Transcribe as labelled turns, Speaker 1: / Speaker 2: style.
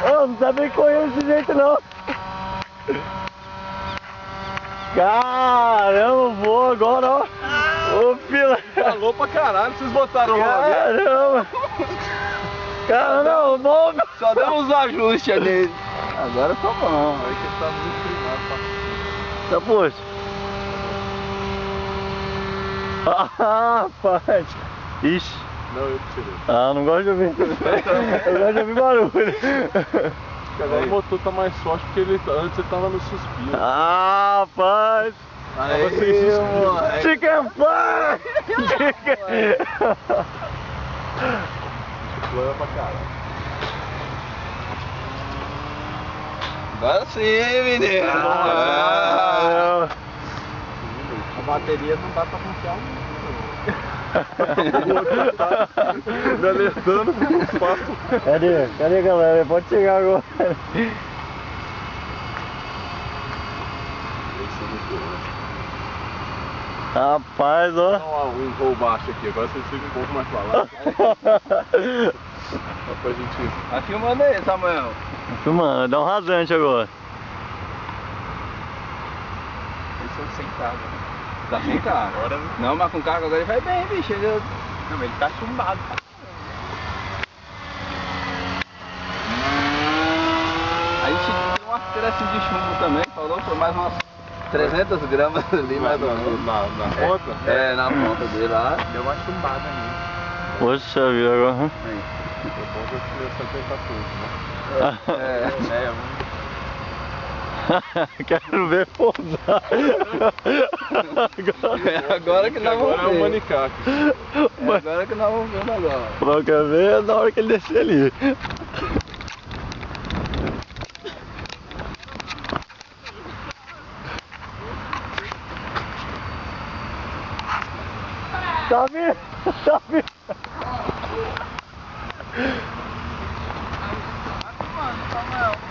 Speaker 1: Eu não sabia correr desse jeito não. Caramba, vou agora, ó. Ô, fila.
Speaker 2: Falou pra caralho, vocês botaram o rolê.
Speaker 1: Caramba. Caramba, bom.
Speaker 3: Só deu uns ajustes ali. Agora tá bom.
Speaker 2: Aí que tá muito primado,
Speaker 1: Tá, poxa. Ah, rapaz. Ixi.
Speaker 2: Não, eu tirei.
Speaker 1: Ah, não gosto de ouvir. Eu gosto de ouvir barulho.
Speaker 2: Agora o motor tá mais forte porque antes ele tava no suspiro.
Speaker 1: Ah, rapaz.
Speaker 2: Tava sem suspiro.
Speaker 1: Chicken fly! Chicken...
Speaker 2: Plana pra caralho.
Speaker 3: Agora sim, menino.
Speaker 1: Ah,
Speaker 3: A bateria não dá pra confiar muito.
Speaker 2: Alertando o passo.
Speaker 1: Cadê a galera? Pode chegar agora. Rapaz, ó.
Speaker 2: Dá um voo baixo aqui, agora vocês ficam um pouco mais pra lá. Só pra gente...
Speaker 3: Tá filmando aí, Samuel.
Speaker 1: Filmando, dá um rasante agora.
Speaker 3: Eles são sem carga. Tá sem carga. Agora... Não, mas com carga agora ele vai bem, bicho. Ele... Não, mas ele tá chumbado. A gente deu uma pedacinho de chumbo também, falou, foi mais umas 300 gramas ali, mais ou menos.
Speaker 2: Na ponta?
Speaker 3: É, na ponta dele lá.
Speaker 4: Deu uma chumbada nele.
Speaker 1: Poxa vida, agora.
Speaker 2: A ponta começou a tentar tudo, né?
Speaker 1: Quero ver pousar.
Speaker 3: Agora que nós vamos
Speaker 2: Agora é o
Speaker 3: ver.
Speaker 2: manicaque.
Speaker 3: Agora que nós vamos ver o negócio.
Speaker 1: Mas quer ver na hora que ele descer ali. Tá vindo? Tá vindo?
Speaker 3: Samuel.